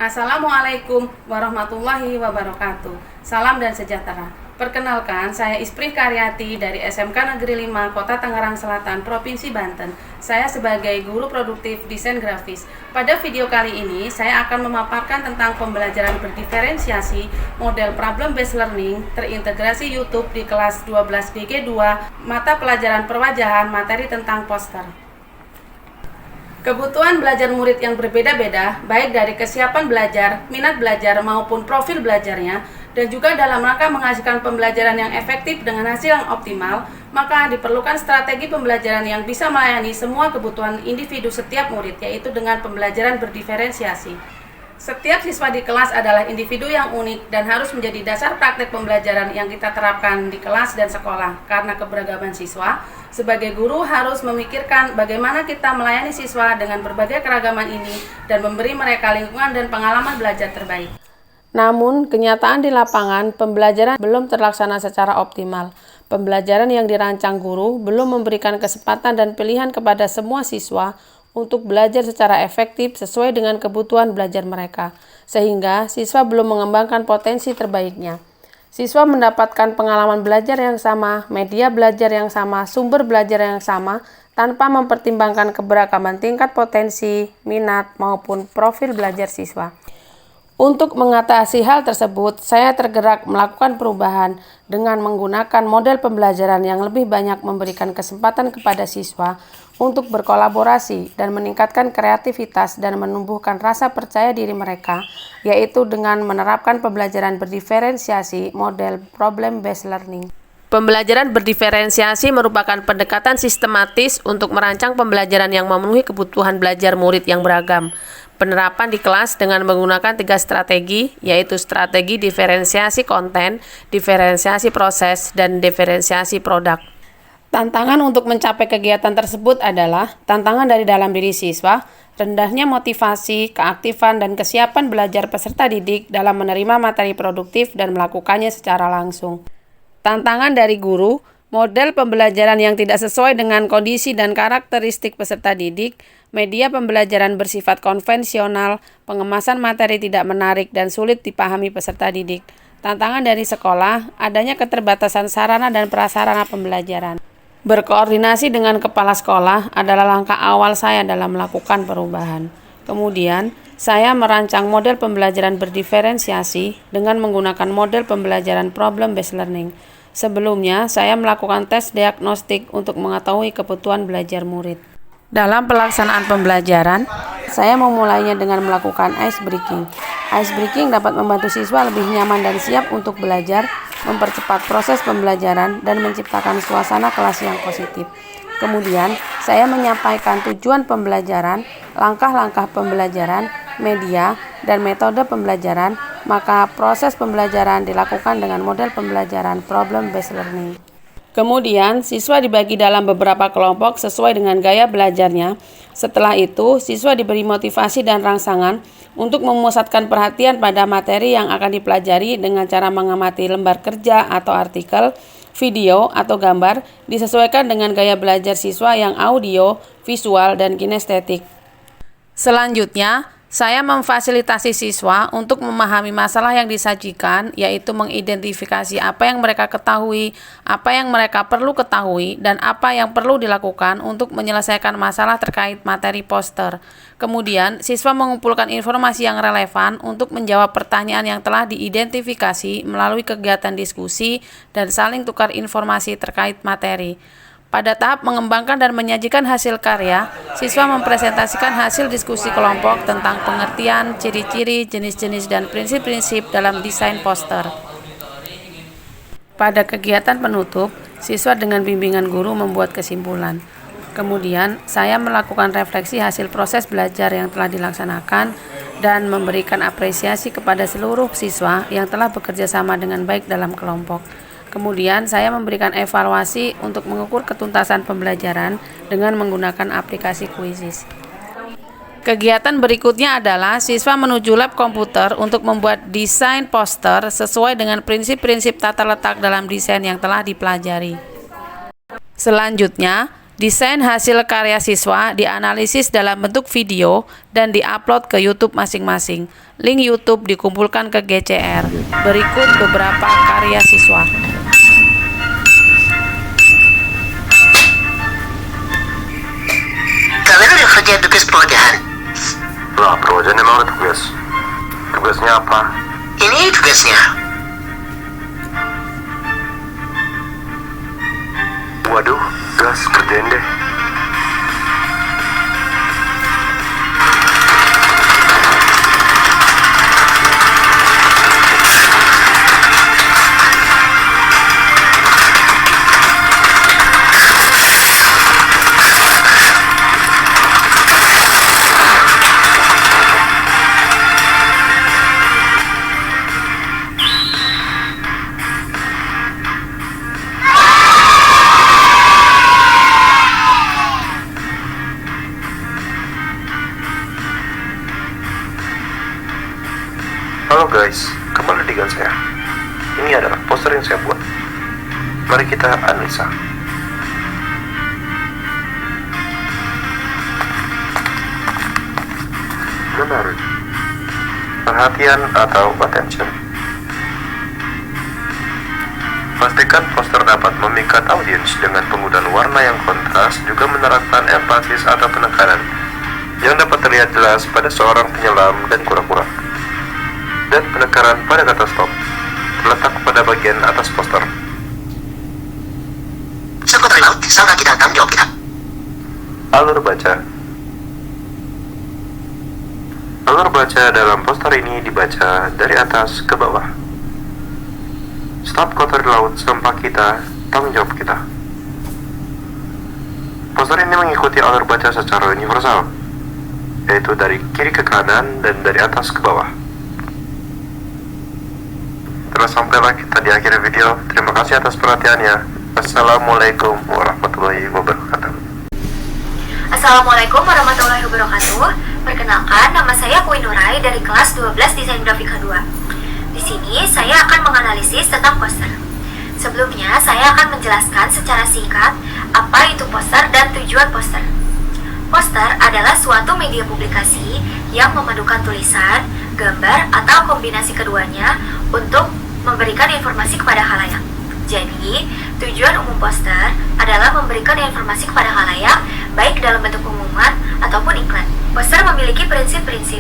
Assalamualaikum warahmatullahi wabarakatuh. Salam dan sejahtera. Perkenalkan, saya Isprih Karyati dari SMK Negeri 5 Kota Tangerang Selatan, Provinsi Banten. Saya sebagai guru produktif desain grafis. Pada video kali ini, saya akan memaparkan tentang pembelajaran berdiferensiasi, model problem based learning, terintegrasi YouTube di kelas 12 DG2, mata pelajaran perwajahan, materi tentang poster. Kebutuhan belajar murid yang berbeda-beda, baik dari kesiapan belajar, minat belajar, maupun profil belajarnya, dan juga dalam rangka menghasilkan pembelajaran yang efektif dengan hasil yang optimal, maka diperlukan strategi pembelajaran yang bisa melayani semua kebutuhan individu setiap murid, yaitu dengan pembelajaran berdiferensiasi. Setiap siswa di kelas adalah individu yang unik dan harus menjadi dasar praktek pembelajaran yang kita terapkan di kelas dan sekolah. Karena keberagaman siswa, sebagai guru harus memikirkan bagaimana kita melayani siswa dengan berbagai keragaman ini dan memberi mereka lingkungan dan pengalaman belajar terbaik. Namun, kenyataan di lapangan, pembelajaran belum terlaksana secara optimal. Pembelajaran yang dirancang guru belum memberikan kesempatan dan pilihan kepada semua siswa untuk belajar secara efektif sesuai dengan kebutuhan belajar mereka, sehingga siswa belum mengembangkan potensi terbaiknya. Siswa mendapatkan pengalaman belajar yang sama, media belajar yang sama, sumber belajar yang sama, tanpa mempertimbangkan keberagaman tingkat potensi, minat, maupun profil belajar siswa. Untuk mengatasi hal tersebut, saya tergerak melakukan perubahan dengan menggunakan model pembelajaran yang lebih banyak memberikan kesempatan kepada siswa untuk berkolaborasi dan meningkatkan kreativitas dan menumbuhkan rasa percaya diri mereka, yaitu dengan menerapkan pembelajaran berdiferensiasi model problem based learning. Pembelajaran berdiferensiasi merupakan pendekatan sistematis untuk merancang pembelajaran yang memenuhi kebutuhan belajar murid yang beragam. Penerapan di kelas dengan menggunakan 3 strategi, yaitu strategi diferensiasi konten, diferensiasi proses, dan diferensiasi produk. Tantangan untuk mencapai kegiatan tersebut adalah tantangan dari dalam diri siswa, rendahnya motivasi, keaktifan, dan kesiapan belajar peserta didik dalam menerima materi produktif dan melakukannya secara langsung. Tantangan dari guru, model pembelajaran yang tidak sesuai dengan kondisi dan karakteristik peserta didik, media pembelajaran bersifat konvensional, pengemasan materi tidak menarik dan sulit dipahami peserta didik. Tantangan dari sekolah, adanya keterbatasan sarana dan prasarana pembelajaran. Berkoordinasi dengan kepala sekolah adalah langkah awal saya dalam melakukan perubahan. Kemudian, saya merancang model pembelajaran berdiferensiasi dengan menggunakan model pembelajaran problem based learning. Sebelumnya, saya melakukan tes diagnostik untuk mengetahui kebutuhan belajar murid. Dalam pelaksanaan pembelajaran, saya memulainya dengan melakukan ice breaking. Ice breaking dapat membantu siswa lebih nyaman dan siap untuk belajar, mempercepat proses pembelajaran, dan menciptakan suasana kelas yang positif. Kemudian, saya menyampaikan tujuan pembelajaran, langkah-langkah pembelajaran, media, dan metode pembelajaran, maka proses pembelajaran dilakukan dengan model pembelajaran problem based learning. Kemudian, siswa dibagi dalam beberapa kelompok sesuai dengan gaya belajarnya. Setelah itu, siswa diberi motivasi dan rangsangan untuk memusatkan perhatian pada materi yang akan dipelajari dengan cara mengamati lembar kerja atau artikel, video, atau gambar, disesuaikan dengan gaya belajar siswa yang audio, visual, dan kinestetik. Selanjutnya, saya memfasilitasi siswa untuk memahami masalah yang disajikan, yaitu mengidentifikasi apa yang mereka ketahui, apa yang mereka perlu ketahui, dan apa yang perlu dilakukan untuk menyelesaikan masalah terkait materi poster. Kemudian, siswa mengumpulkan informasi yang relevan untuk menjawab pertanyaan yang telah diidentifikasi melalui kegiatan diskusi dan saling tukar informasi terkait materi. Pada tahap mengembangkan dan menyajikan hasil karya, siswa mempresentasikan hasil diskusi kelompok tentang pengertian, ciri-ciri, jenis-jenis, dan prinsip-prinsip dalam desain poster. Pada kegiatan penutup, siswa dengan bimbingan guru membuat kesimpulan. Kemudian, saya melakukan refleksi hasil proses belajar yang telah dilaksanakan dan memberikan apresiasi kepada seluruh siswa yang telah bekerja sama dengan baik dalam kelompok. Kemudian, saya memberikan evaluasi untuk mengukur ketuntasan pembelajaran dengan menggunakan aplikasi Quizzes. Kegiatan berikutnya adalah siswa menuju lab komputer untuk membuat desain poster sesuai dengan prinsip-prinsip tata letak dalam desain yang telah dipelajari. Selanjutnya, Desain hasil karya siswa dianalisis dalam bentuk video dan diupload ke YouTube masing-masing. Link YouTube dikumpulkan ke GCR. Berikut beberapa karya siswa. Kalian udah kerjain tugas pelajaran? Lah, Projan emang ada tugas. Tugasnya apa? Ini tugasnya. Waduh, gas kerjain deh. Halo guys, kembali dengan saya. Ini adalah poster yang saya buat. Mari kita analisa. Menarik. Perhatian atau attention. Pastikan poster dapat memikat audiens dengan penggunaan warna yang kontras, juga menerapkan empatis atau penekanan yang dapat terlihat jelas pada seorang penyelam dan kura-kura. Dan penekanan pada kata stop terletak pada bagian atas poster. Sekutu laut, sang kaki datang jawab kita. Alur baca. Alur baca dalam poster ini dibaca dari atas ke bawah. Stop kotor di laut, sampah kita, tanggung jawab kita. Poster ini mengikuti alur baca secara universal, yaitu dari kiri ke kanan dan dari atas ke bawah. Terus sampailah kita di akhir video. Terima kasih atas perhatiannya. Assalamualaikum warahmatullahi wabarakatuh. Assalamualaikum warahmatullahi wabarakatuh. Perkenalkan, nama saya Kui Nurai dari kelas 12 Desain Grafika 2. Di sini saya akan menganalisis tentang poster. Sebelumnya, saya akan menjelaskan secara singkat apa itu poster dan tujuan poster. Poster adalah suatu media publikasi yang memadukan tulisan, gambar, atau kombinasi keduanya untuk memberikan informasi kepada khalayak. Jadi, tujuan umum poster adalah memberikan informasi kepada khalayak, baik dalam bentuk pengumuman ataupun iklan. Poster memiliki prinsip-prinsip.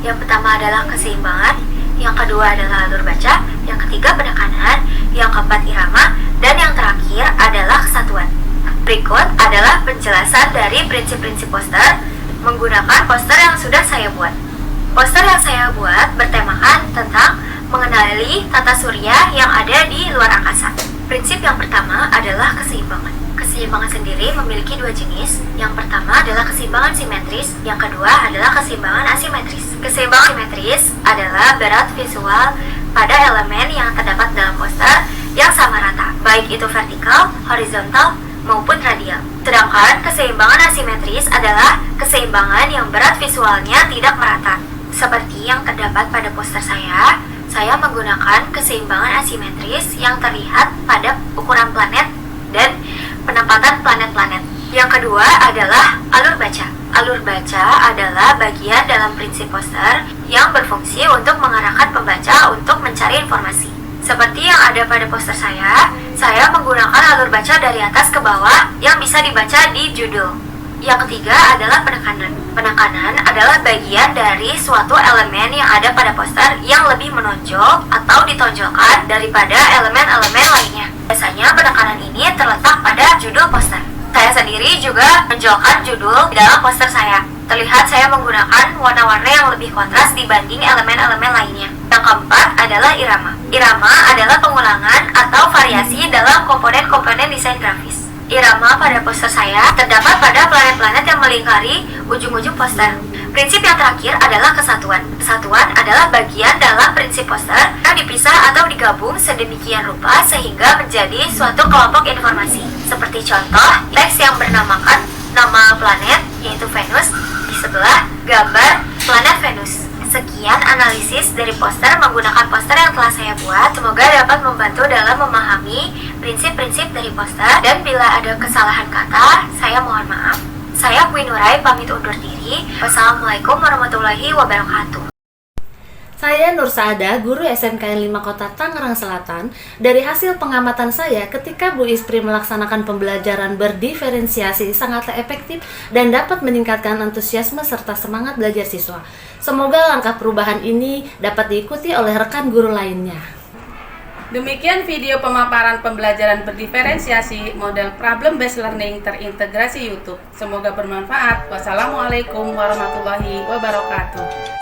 Yang pertama adalah keseimbangan, yang kedua adalah alur baca, yang ketiga penekanan, yang keempat irama, dan yang terakhir adalah kesatuan. Berikut adalah penjelasan dari prinsip-prinsip poster menggunakan poster yang sudah saya buat. Poster yang saya buat bertemakan tentang mengenali tata surya yang ada di luar angkasa. Prinsip yang pertama adalah keseimbangan. Keseimbangan sendiri memiliki dua jenis. Yang pertama adalah keseimbangan simetris, yang kedua adalah keseimbangan asimetris. Keseimbangan simetris adalah berat visual pada elemen yang terdapat dalam poster yang sama rata, baik itu vertikal, horizontal, maupun radial. Sedangkan keseimbangan asimetris adalah keseimbangan yang berat visualnya tidak merata. Seperti yang terdapat pada poster saya menggunakan keseimbangan asimetris yang terlihat pada ukuran planet dan penempatan planet-planet. Yang kedua adalah alur baca. Alur baca adalah bagian dalam prinsip poster yang berfungsi untuk mengarahkan pembaca untuk mencari informasi. Seperti yang ada pada poster saya menggunakan alur baca dari atas ke bawah yang bisa dibaca di judul. Yang ketiga adalah penekanan. Penekanan adalah bagian dari suatu elemen yang ada pada poster yang lebih menonjol atau ditonjolkan daripada elemen-elemen lainnya. Biasanya penekanan ini terletak pada judul poster. Saya sendiri juga menonjolkan judul di dalam poster saya. Terlihat saya menggunakan warna-warna yang lebih kontras dibanding elemen-elemen lainnya. Yang keempat adalah irama. Irama adalah pengulangan atau variasi dalam komponen-komponen desain grafis. Irama pada poster saya terdapat pada planet-planet yang melingkari ujung-ujung poster. Prinsip yang terakhir adalah kesatuan. Kesatuan adalah bagian dalam prinsip poster yang dipisah atau digabung sedemikian rupa sehingga menjadi suatu kelompok informasi. Seperti contoh, teks yang bernamakan nama planet, yaitu Venus, di sebelah gambar planet Venus. Sekian analisis dari poster menggunakan poster yang telah saya buat. Semoga dapat membantu dalam memahami prinsip-prinsip dari poster, dan bila ada kesalahan kata, saya mohon maaf. Saya Queen Nurai pamit undur diri. Wassalamualaikum warahmatullahi wabarakatuh. Saya Nur Saada, guru SMKN 5 Kota Tangerang Selatan. Dari hasil pengamatan saya, ketika Bu Ispri melaksanakan pembelajaran berdiferensiasi sangatlah efektif dan dapat meningkatkan antusiasme serta semangat belajar siswa. Semoga langkah perubahan ini dapat diikuti oleh rekan guru lainnya. Demikian video pemaparan pembelajaran berdiferensiasi model problem based learning terintegrasi YouTube. Semoga bermanfaat. Wassalamualaikum warahmatullahi wabarakatuh.